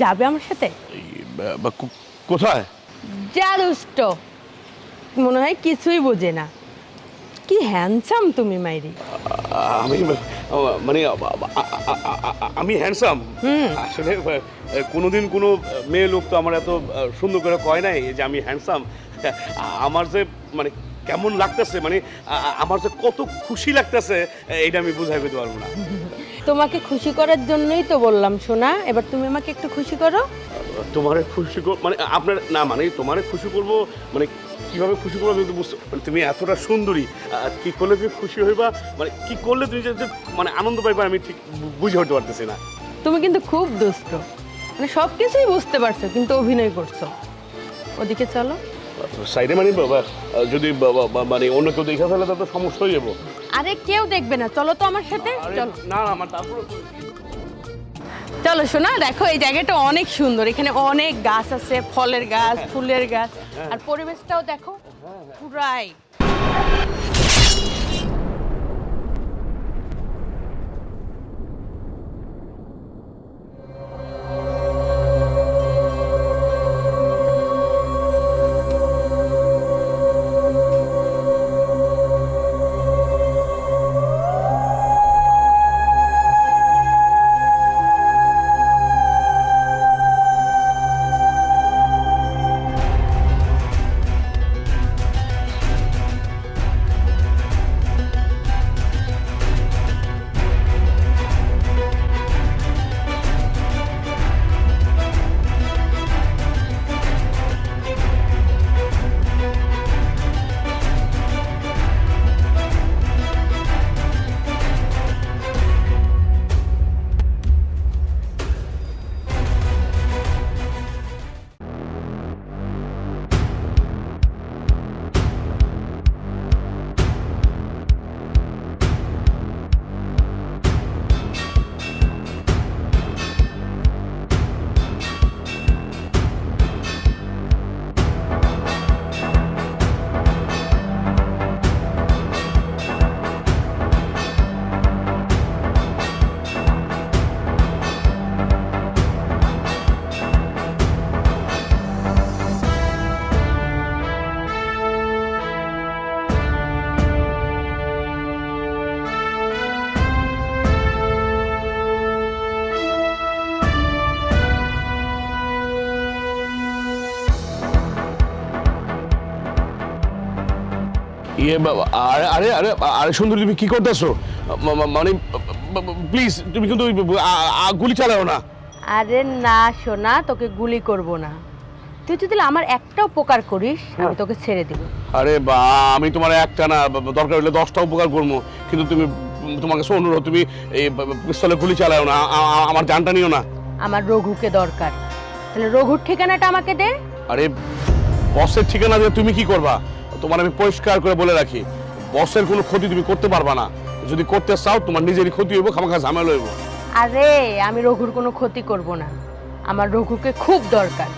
যাবে আমার সাথে? কোথায়? যা দুষ্ট, মনে হয় কিছুই বোঝে না। কি হ্যান্ডসাম তুমি মাইরি। আমি মানে আমি হ্যান্ডসাম? আসলে কোনোদিন কোনো মেয়ে লোক তো আমার এত সুন্দর করে কয় নাই যে আমি হ্যান্ডসাম। আমার যে মানে কেমন লাগতেছে, মানে আমার যে কত খুশি লাগতেছে, এটা আমি বুঝাই পেতে পারবো না। তোমাকে খুশি করার জন্যই তো বললাম সোনা, এবার তুমি আমাকে একটু খুশি করো। তোমারে খুশি মানে আপনার না, মানে তোমারে খুশি করবো মানে কিভাবে খুশি করবো আমি তো বুঝতে, মানে তুমি এতটা সুন্দরী, কি করলে তুমি খুশি হইবা, মানে কি করলে তুমি যে মানে আনন্দ পাইবা আমি ঠিক বুঝে উঠতে পারতেছি না। তুমি কিন্তু খুব দুষ্ট, মানে সব কিছুই বুঝতে পারছো কিন্তু অভিনয় করছো। ওদিকে চলো। সাইডে মানে বাবা যদি মানে অন্য কেউ দেখে ফেলে তো সমস্যা হয়ে যাবো। আরে কেউ দেখবে না, চলো তো আমার সাথে। চলো না না, আমার তারপরে চলো শোনা, দেখো এই জায়গাটা অনেক সুন্দর, এখানে অনেক গাছ আছে, ফলের গাছ, ফুলের গাছ, আর পরিবেশটাও দেখো পুরাই। ইয়ে আরে আরে আরে আরে সুন্দরী, তুমি কি করতেছো? মানে প্লিজ তুমি কিন্তু গুলি চালাও না। আরে না সোনা, তোকে গুলি করব না। তুই যদি আমার একটা উপকার করিস আমি তোকে ছেড়ে দিব। আরে বা আমি তোমার একটা না, দরকার হলে 10টা উপকার করবো, কিন্তু তুমি তোমার কাছে অনুরোধ, তুমি এই পিস্তলে গুলি চালাও না, আমার জানটা নিও না। আমার রঘুকে দরকার, তাহলে রঘুর ঠিকানাটা আমাকে দে। আরে বসের ঠিকানা দিয়ে তুমি কি করবা? তোমার আমি পরিষ্কার করে বলে রাখি, বসের কোনো ক্ষতি তুমি করতে পারবা না। যদি করতে চাও তোমার নিজেরই ক্ষতি হইব, খামাখা ঝামেলা হইব। আরে আমি রঘুর কোনো ক্ষতি করব না, আমার রঘুকে খুব দরকার।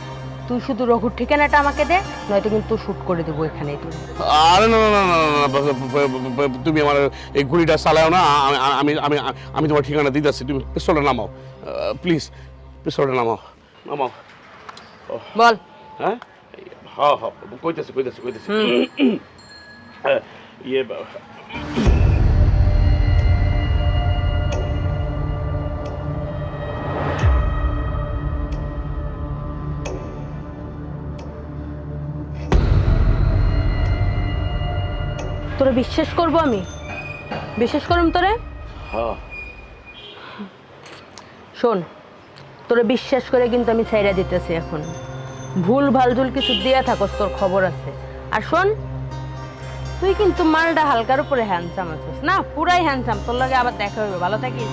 তুই শুধু রঘুর ঠিকানাটা আমাকে দে, নয়তো কিন্তু শুট করে দেবো এখানেই তুই। আরে না না না না না, তুমি আমার এই গুলিটা চালাও না। আমি আমি আমি তোমার ঠিকানা দিতেছি, তুমি পিস্তলটা নামাও প্লিজ, পিস্তলটা নামাও নামাও। বল। হ্যাঁ হ্যাঁ হ্যাঁ, কইতেছি কইতেছি কইতেছি। ইয়ে তোরে বিশ্বাস করবো আমি? বিশ্বাস করুম তোরে? হ্যাঁ শোন, তোরে বিশ্বাস করে কিন্তু আমি ছাইরা দিতেছি এখন। ভুল ভালজুল কিছু দিয়া থাকস, তোর খবর আছে। আর শোন, তুই কিন্তু মালটা হালকার উপরে হ্যান্ডসাম আছিস না, পুরাই হ্যান্ডসাম। তোর লাগে আবার দেখা হইবে, ভালো থাকিস।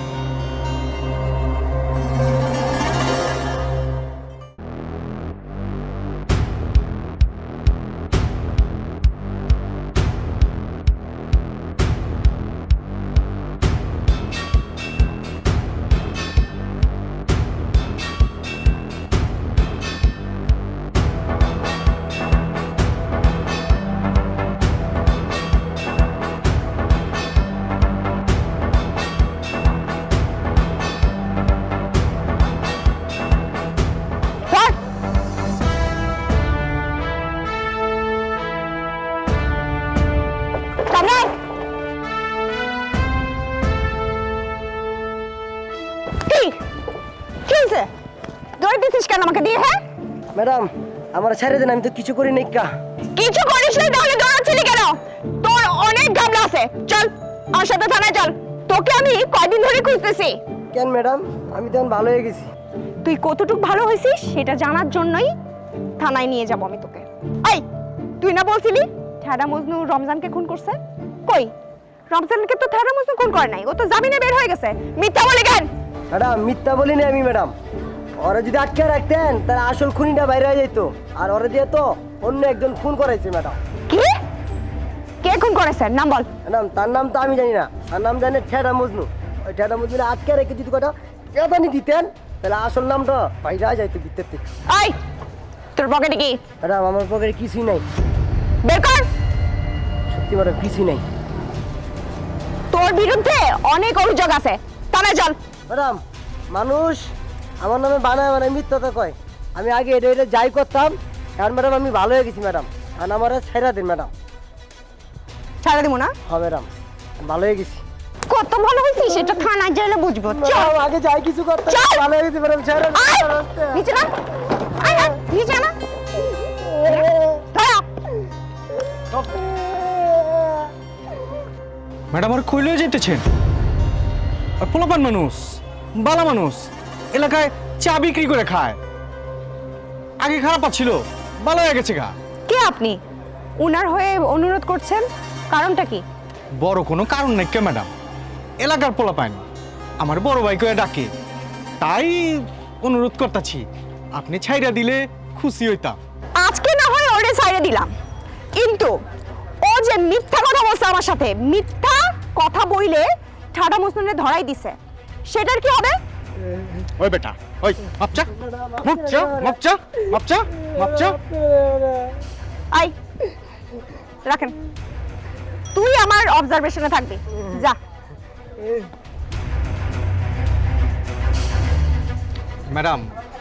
দৌড় দিছিস কেন আমাকে দিয়ে? হ্যাঁ ম্যাডাম আমার ছেড়ে দেন, আমি তো কিছু করি নাই কা। কিছু করিস না তাহলে দৌড়াচ্ছিলি কেন? তোর অনেক গামলা আছে, চল আমার সাথে থানায় চল। তোকে আমি কয়দিন ধরে খুঁজতেছি। কেন ম্যাডাম, আমি তো এখন ভালো হয়ে গেছি। তুই কতটুকু ভালো হয়েছিস সেটা জানার জন্যই থানায় নিয়ে যাব আমি তোকে। এই তুই না বলছিলি ঠেডা মজনু রমজানকে খুন করছে? কই রমজানকে তো ঠেডা মজনু খুন করে নাই, ও তো জামিনে বের হয়ে গেছে। মিথ্যা বলে কেন? ম্যাডাম মিথ্যা বলি না আমি ম্যাডাম। ওরা যদি আটকে রাখতেন তাহলে আসল খুনিটা বাইরে হয়ে যেত, আর ওরা দিয়ে তো অন্য একজন খুন করাইছে ম্যাডাম। কি? কে খুন করেছে? নাম বল। ম্যাডাম তার নাম তো আমি জানি না, তার নাম জানে ঠেডা মজনু। ওই ঠেডা মজনু আটকে রেখে যদি কটা কেদানি দিতেন তাহলে আসল নামটা বাইরে হয়ে যাইতো ভিতর থেকে। এই তোর পকেটে কি? ম্যাডাম আমার পকেটে কিছুই নাই, বের কর। সত্যি ম্যাডাম কিছুই নাই। তোর বিরুদ্ধে অনেক অভিযোগ আছে, থানায় চল। ম্যাডাম মানুষ আমার নামে বানায় বানায় মিথ্যা কয়, আমি আগে এটা এটা যাই করতাম, কারণ ম্যাডাম আমি ভালো হয়ে গেছি ম্যাডাম, কারণ আমার ছেড়া দিন ম্যাডাম। ছাড়া দিব না? হ্যাঁ ম্যাডাম আমি ভালো হয়ে গেছি। কত ভালো হয়েছিস সেটা থানায় গেলে বুঝবো। চল ম্যাডাম আগে যাই কিছু করতাম, চল। ভালো হয়ে গেছি ম্যাডাম, ছেড়ে দিন। আয়, নিচে না আয়, আয়, নিচে না ধরা। ম্যাডাম আর কইলেও যেতেছেন? আর পোলাপান মানুষ, বালা মানুষ, এলাকায় চা বিক্রি করে খায়। আগে খারাপ ছিল, ভালো হয়ে গেছে গা। কে আপনি? উনার হয়ে অনুরোধ করছেন, কারণটা কি? বড় কোনো কারণ নাই কে ম্যাডাম, এলাকার পোলাপান আমার বড় ভাইকে ডাকে, তাই অনুরোধ করতেছি আপনি ছাইরা দিলে খুশি হইতাম। আজকে না হয় ওরে ছাইড়ে দিলাম, কিন্তু ও যে মিথ্যা কথা বলছে আমার সাথে, মিথ্যা কথা বইলে ঠাডা মুসলিমে ধরাই দিছে, সেটার কি হবে? ওই বেটা, ওই মাপচা মাপচা মাপচা মাপচা মাপচা। আই রাখেন, তুই আমার অবজারভেশনে থাকবি, যা। ম্যাডাম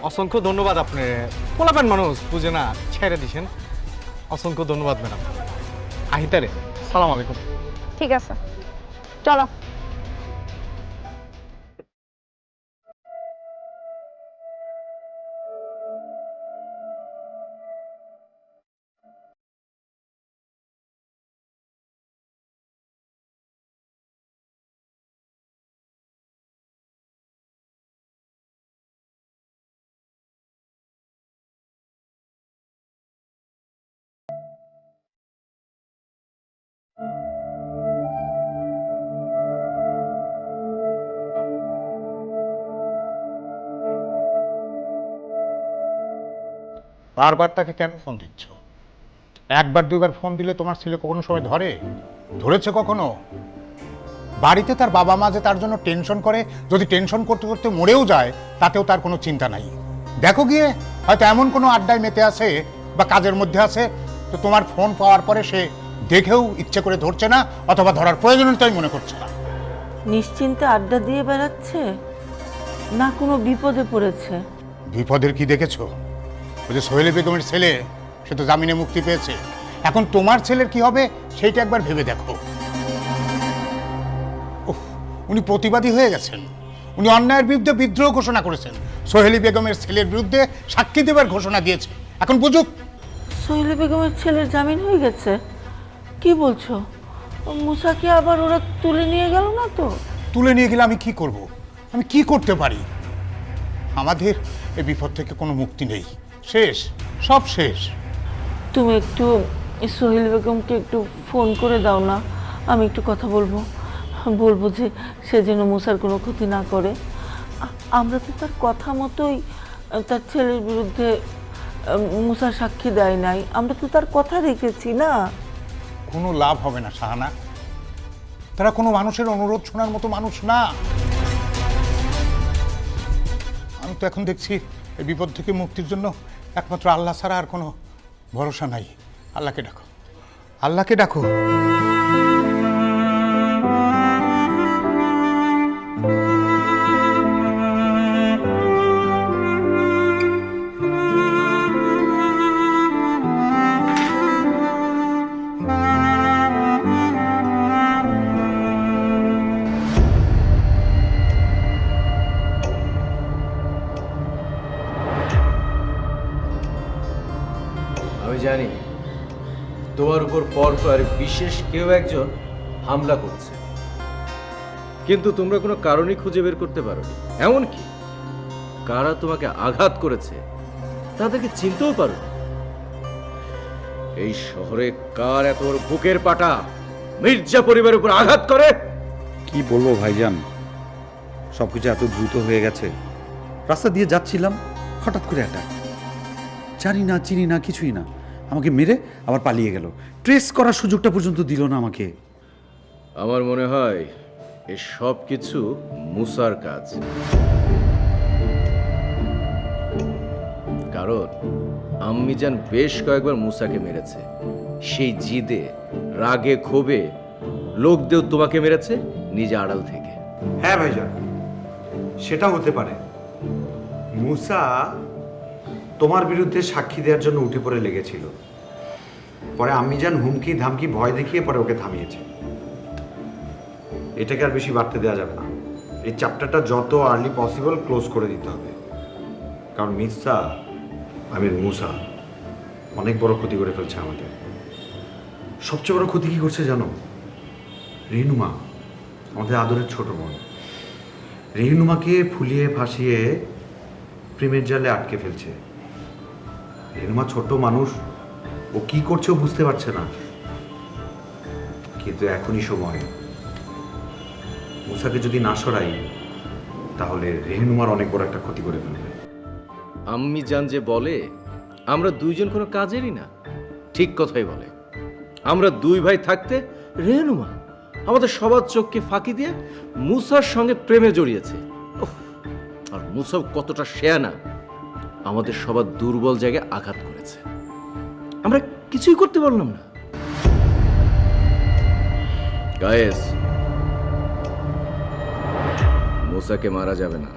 অসংখ্য ধন্যবাদ, আপনি পোলাপান মানুষ বুঝে না ছেড়ে দিছেন, অসংখ্য ধন্যবাদ ম্যাডাম। আহিতারে সালাম আলাইকুম। ঠিক আছে চলো। বারবার তাকে কেন ফোন দিচ্ছ? একবার দুইবার ফোন দিলে তোমার ছেলে কোনো সময় ধরেছে কখনো? বাড়িতে তার বাবা মা যে তার জন্য টেনশন করে, যদি টেনশন করতে করতে মরেও যায় তাতেও তার কোনো চিন্তা নাই। দেখো গিয়ে হয়তো এমন কোনো আড্ডায় মেতে আছে বা কাজের মধ্যে আছে, তো তোমার ফোন পাওয়ার পরে সে দেখেও ইচ্ছে করে ধরছে না, অথবা ধরার প্রয়োজনীয়তাই মনে করছে না। নিশ্চিন্তে আড্ডা দিয়ে বেড়াচ্ছে না কোনো বিপদে পড়েছে? বিপদের কি দেখেছো? ওই যে সোহেলি বেগমের ছেলে, সে তো জামিনে মুক্তি পেয়েছে, এখন তোমার ছেলের কি হবে সেইটা একবার ভেবে দেখো। উনি প্রতিবাদী হয়ে গেছেন, উনি অন্যায়ের বিরুদ্ধে বিদ্রোহ ঘোষণা করেছেন, সোহেলি বেগমের ছেলের বিরুদ্ধে সাক্ষী দেবার ঘোষণা দিয়েছে। এখন বুঝুক। সোহেলি বেগমের ছেলের জামিন হয়ে গেছে? কি বলছো? মুসাকে আবার ওরা তুলে নিয়ে গেল না তো? তুলে নিয়ে গেলে আমি কি করব? আমি কি করতে পারি? আমাদের এই বিপদ থেকে কোনো মুক্তি নেই, শেষ, সব শেষ। তুমি একটু সোহেল বেগমকে একটু ফোন করে দাও না, আমি একটু কথা বলবো যে সে যেন মুসার কোনো ক্ষতি না করে। আমরা তো তার কথা মতোই তার ছেলের বিরুদ্ধে মুসার সাক্ষী দেয় নাই, আমরা তো তার কথা রেখেছি না। কোনো লাভ হবে না শাহানা, তারা কোনো মানুষের অনুরোধ শোনার মতো মানুষ না। আমি তো এখন দেখছি এই বিপদ থেকে মুক্তির জন্য একমাত্র আল্লাহ ছাড়া আর কোনো ভরসা নাই। আল্লাহকে ডাকো, আল্লাহকে ডাকো। আমি জানি তোমার উপর পরপর বিশেষ কেউ একজন হামলা করছে, কিন্তু তোমরা কোনো কারণই খুঁজে বের করতে পারোনি। এমনকি কারা তোমাকে আঘাত করেছে তাদেরকে চিনতেও পারো। এই শহরে কার এত বড় বুকের পাটা মির্জা পরিবারের উপর আঘাত করে? কি বলবো ভাইজান, সবকিছু এত দ্রুত হয়ে গেছে। রাস্তা দিয়ে যাচ্ছিলাম, হঠাৎ করে অ্যাটাক। জানি না, চিনি না, কিছুই না, আমাকে মেরে আবার পালিয়ে গেল। ট্রেস করার সুযোগটা পর্যন্ত দিল না আমাকে। আমার মনে হয় এই সব কিছু মুসার কাজ। কারণ আম্মিজান বেশ কয়েকবার মুসাকে মেরেছে। সেই জিদে, রাগে, ক্ষোভে লোকদেও তোমাকে মেরেছে নিজে আড়াল থেকে। হ্যাঁ ভাইজান, সেটা হতে পারে। মুসা তোমার বিরুদ্ধে সাক্ষী দেওয়ার জন্য উঠে পড়ে লেগেছিল। পরে আম্মিজান হুমকি ধামকি ভয় দেখিয়ে পরে ওকে থামিয়েছে। এটাকে আর বেশি বাড়তে দেওয়া যাবে না। এই চ্যাপ্টারটা যত আর্লি পসিবল ক্লোজ করে দিতে হবে। কারণ মির্জা আমির মুসা অনেক বড় ক্ষতি করে ফেলছে আমাদের। সবচেয়ে বড় ক্ষতি কি করছে জানো? রেহনুমা, আমাদের আদরের ছোট বোন। রেহনুমাকে ফুলিয়ে ফাঁসিয়ে প্রেমের জালে আটকে ফেলছে। রেহনুমা ছোট মানুষ, ও কি করছে ও বুঝতে পারছে না। কিন্তু এখনই সময়। মুসাকে যদি না সরাই তাহলে রেহনুমার অনেক বড় একটা ক্ষতি করে ফেলবে। আম্মিজান যে বলে আমরা দুইজন কোনো কাজেরই না, ঠিক কথাই বলে। আমরা দুই ভাই থাকতে রেহনুমা আমাদের সবার চোখকে ফাঁকি দিয়ে মুসার সঙ্গে প্রেমে জড়িয়েছে। উফ, আর মুসা কতটা শেয়ানা, আমাদের সবার দুর্বল জায়গায় আঘাত করেছে। আমরা কিছুই করতে পারলাম না। গায়েস, মুসাকে মারা যাবে না।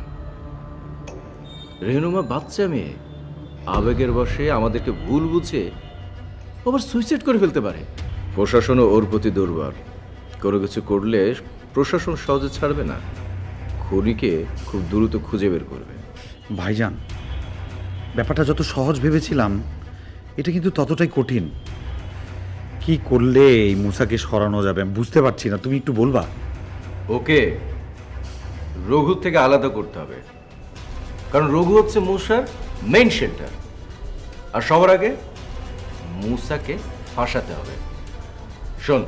রেহনুমা বাচ্চা মেয়ে, আবেগের বশে আমাদেরকে ভুল বুঝে আবার সুইসাইড করে ফেলতে পারে। প্রশাসনও ওর প্রতি দুর্বল। কোনো কিছু করলে প্রশাসন সহজে ছাড়বে না, খুনিকে খুব দ্রুত খুঁজে বের করবে। ভাইজান, ব্যাপারটা যত সহজ ভেবেছিলাম এটা কিন্তু ততটাই কঠিন। কি করলে এই মুসাকে সরানো যাবে আমি বুঝতে পারছি না। তুমি একটু বলবা? ওকে রঘু থেকে আলাদা করতে হবে, কারণ রঘু হচ্ছে মুসার মেইন শেল্টার। আর সবার আগে মুসাকে ফাঁসাতে হবে। শোন,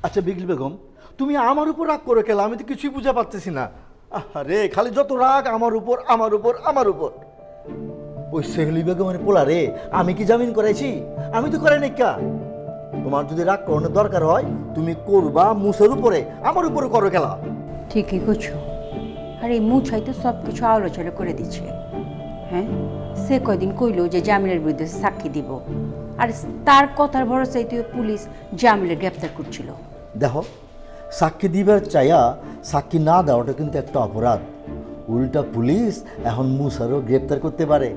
আচ্ছা বিগলি বেগম, তুমি আমার উপর রাগ করে খেলা, আমি তো কিছুই বুঝে পারতেছি না। আরে খালি যত রাগ আমার উপর আমার উপর আমার উপর। ওই সেহলি বেগমের পোলা রে আমি কি জামিন করাইছি? আমি তো করাই নাই। তোমার যদি রাগ করানোর দরকার হয় তুমি করবা মুসের উপরে, আমার উপরে করো খেলা। ঠিকই করছো। আর এই মুছাই তো সব কিছু আলোচনা করে দিচ্ছে। হ্যাঁ, সে কয়দিন কইলো যে জামিলের বিরুদ্ধে সাক্ষী দিব, আর তার কথার ভরসায় তো পুলিশ জামিলের গ্রেপ্তার করছিল। দেখো, সাক্ষী দিবার চাইয়া সাক্ষী না দেওয়াটা কিন্তু একটা অপরাধ। উল্টা পুলিশ এখন মুসারও গ্রেপ্তার করতে পারে।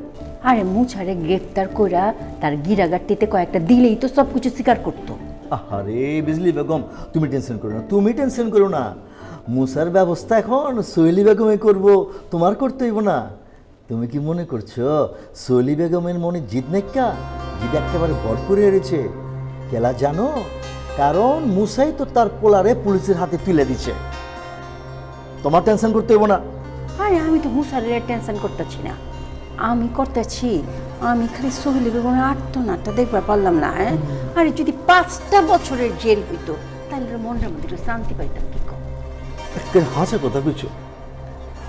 আরে মুছারে গ্রেপ্তার কইরা তার গিরাগাট্টিতে কয়েকটা দিলেই তো সব কিছু স্বীকার করতো। আরে বিজলি বেগম, তুমি টেনশন করো না, তুমি টেনশন করো না। মুসার ব্যবস্থা এখন সোহেলি বেগমে করবো, তোমার করতে হইব না। তুমি কি মনে করছো সোহেলি বেগমের মনে জিদ নেকা? জিদ একেবারে ভরপুর হয়েছে। কেলা জানো? কারণ মুসাই তো তার পোলারে পুলিশের হাতে তুলে দিচ্ছে। তোমার টেনশন করতে হইব না। আরে আমি তো মুসারের টেনশন করতেছি না, আমি করতেছি আমি খালি সোহেলি বেগমের আর্তনাদটা দেখবার পারলাম না। আরে যদি 5টা বছরের জেল হইতো তাহলে মনের মধ্যে একটু শান্তি পাইতাম। কি কম একটা হাসা কথা কিছু,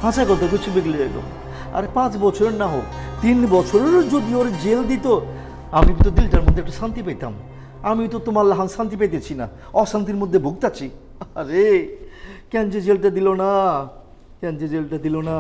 হাসা কথা কিছু বিগলে বেগম। আরে 5 বছরের না হোক, 3 বছরেরও যদি ওর জেল দিত, আমি তো দিলটার মধ্যে একটু শান্তি পেতাম। আমি তো তোমার লাহান শান্তি পেতেছি না, অশান্তির মধ্যে ভুগতাছি। আরে কেন যে জেলটা দিল না, কেন যে জেলটা দিল না।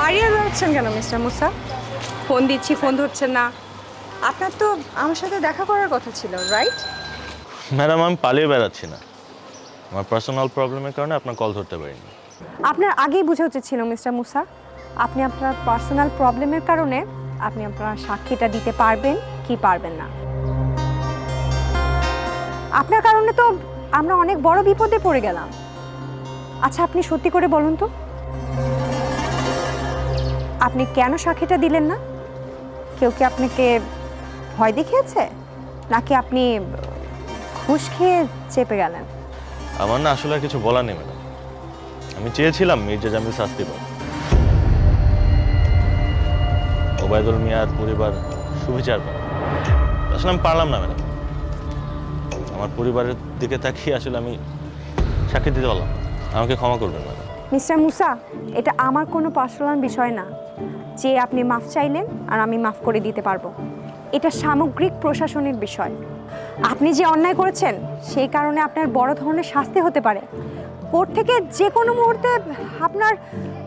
পাড়িয়ে বেড়াচ্ছেন কেন মিস্টার মুসা? ফোন দিচ্ছি, ফোন ধরছেন না। আপনার তো আমার সাথে দেখা করার কথা ছিল, রাইট? ম্যাডাম, আমি পালিয়ে বেড়াচ্ছি না। আমার পার্সোনাল প্রবলেমের কারণে আপনার কল ধরতে পারিনি। আপনার আগেই বোঝা উচিত ছিল মিস্টার মুসা, আপনি আপনার পার্সোনাল প্রবলেমের কারণে আপনি আপনার সাক্ষীটা দিতে পারবেন কি পারবেন না। আপনার কারণে তো আমরা অনেক বড় বিপদে পড়ে গেলাম। আচ্ছা, আপনি সত্যি করে বলুন তো, আপনি কেন সাক্ষীটা দিলেন না? কেউ কি আপনাকে ভয় দেখিয়েছে, নাকি আপনি ঘুষ খেয়ে চেপে গেলেন? আমার না আসলে আর কিছু বলার নেই ম্যাডাম। আমি চেয়েছিলাম মির্জা জামিল শাস্তি পাক, ওবায়দুল মিয়ার পরিবার সুবিচার পাক। আসলে আমি পারলাম না ম্যাডাম। আমার পরিবারের দিকে তাকিয়ে আসলে আমি সাক্ষী দিতে পারলাম না। আমাকে ক্ষমা করবেন ম্যাডাম। মিস্টার মুসা, এটা আমার কোনো পার্সোনাল বিষয় না যে আপনি মাফ চাইলেন আর আমি মাফ করে দিতে পারবো। এটা সামগ্রিক প্রশাসনের বিষয়। আপনি যে অন্যায় করেছেন সেই কারণে আপনার বড় ধরনের শাস্তি হতে পারে। কোর্ট থেকে যে কোনো মুহূর্তে আপনার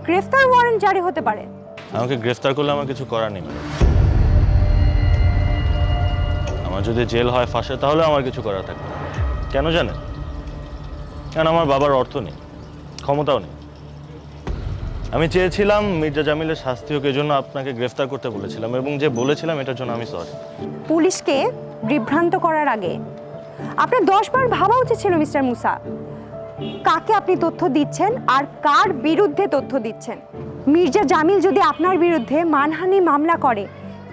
গ্রেফতার ওয়ারেন্ট জারি হতে পারে। আমাকে গ্রেফতার করলে আমার কিছু করার নেই ম্যাডাম। আমার যদি জেল হয়, ফাঁসে, তাহলে আমার কিছু করার থাকবে না। কেন জানেন? কারণ আমার বাবার অর্থ নেই, ক্ষমতাও নেই। আমি চেয়েছিলাম মির্জা জামিলের শাস্তি হোক, এই জন্য আপনাকে গ্রেফতার করতে বলেছিলাম, এবং যে বলেছিলাম এটার জন্য আমি সরি। পুলিশকে বিভ্রান্ত করার আগে আপনার 10 বার ভাবা উচিত ছিল মিস্টার মুসা, কাকে আপনি তথ্য দিচ্ছেন আর কার বিরুদ্ধে তথ্য দিচ্ছেন। মির্জা জামিল যদি আপনার বিরুদ্ধে মানহানি মামলা করে,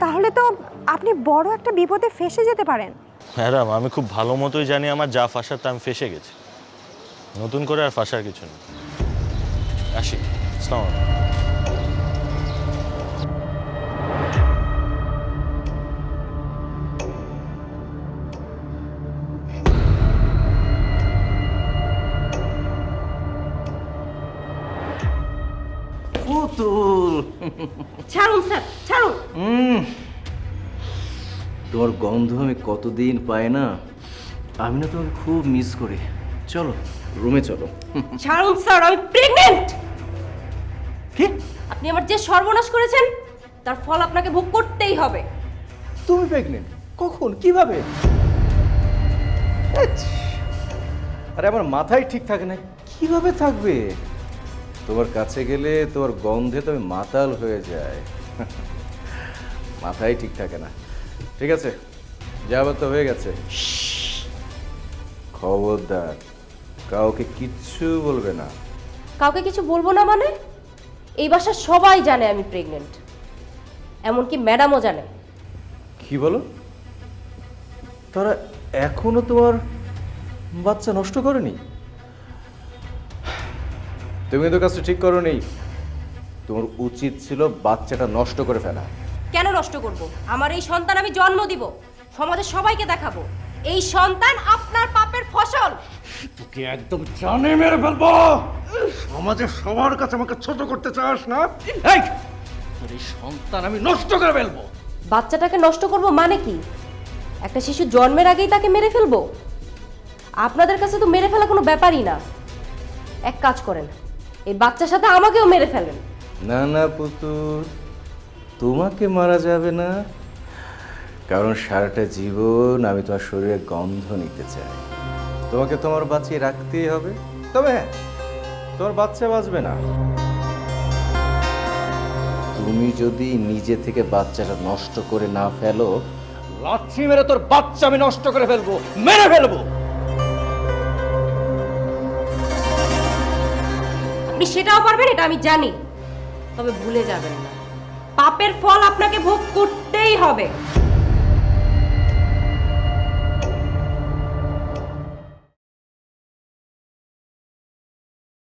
তাহলে তো আপনি বড় একটা বিপদে ফেঁসে যেতে পারেন। ম্যাডাম, আমি খুব ভালো মতোই জানি আমার যা ফাঁসার তা আমি ফেঁসে গেছি। নতুন করে আর ফাঁসার কিছু নেই। আসি, আসসালামু আলাইকুম। পুতুল, ছাড়ুন স্যার, ছাড়ুন। তোমার গন্ধ আমি কতদিন পাই না। আমি না তোমাকে খুব মিস করি। চলো রুমে চলো। ছাড়ুন স্যার, আমি প্রেগন্যান্ট। কি? আপনি আমার যে সর্বনাশ করেছেন তার ফল আপনাকে ভোগ করতেই হবে। তুমি প্রেগনেন্ট? কখন? কিভাবে? আরে আমার মাথায় ঠিক থাকে না। কিভাবে থাকবে? তোমার কাছে গেলে তোমার গন্ধে তো আমি মাতাল হয়ে যায়। মাথায় ঠিক থাকে না। ঠিক আছে, যাবার তো হয়ে গেছে। খবরদার, কাউকে কিচ্ছু বলবে না। কাউকে কিছু বলবো না মানে? এই বাসার সবাই জানে আমি প্রেগন্যান্ট, এমনকি ম্যাডামও জানে। কি বলো? তারা এখনো তোমার বাচ্চা নষ্ট করেনি? তুমি তো কাজটা ঠিক করোনি। তোমার উচিত ছিল বাচ্চাটা নষ্ট করে ফেলা। কেন নষ্ট করব? আমার এই সন্তান আমি জন্ম দিব, সমাজের সবাইকে দেখাবো এই সন্তান আপনার পাপের ফসল। তোকে একদম জানে মেরে ফেলবো। সমাজের সবার কাছে আমাকে ছোট করতে চাস না? এই, তোর এই সন্তান আমি নষ্ট করে ফেলবো। বাচ্চাটাকে নষ্ট করব মানে কি? একটা শিশু জন্মের আগেই তাকে মেরে ফেলবো? আপনাদের কাছে তো মেরে ফেলা কোনো ব্যাপারই না। এক কাজ করেন, এই বাচ্চার সাথে আমাকেও মেরে ফেলেন। না না পুতুল, তোমাকে মারা যাবে না, কারণ সারাটা জীবন আমি তোমার শরীরে গন্ধ নিতে চাই। তোমাকে তোমার বাঁচিয়ে রাখতেই হবে। তবে হ্যাঁ, তোমার বাচ্চা বাঁচবে না। তুমি যদি নিজে থেকে বাচ্চাটা নষ্ট করে না ফেলো, লাথি মেরে তোর বাচ্চা আমি নষ্ট করে ফেলবো, মেরে ফেলবো। আপনি সেটাও পারবেন, এটা আমি জানি। তবে ভুলে যাবেন না, পাপের ফল আপনাকে ভোগ করতেই হবে।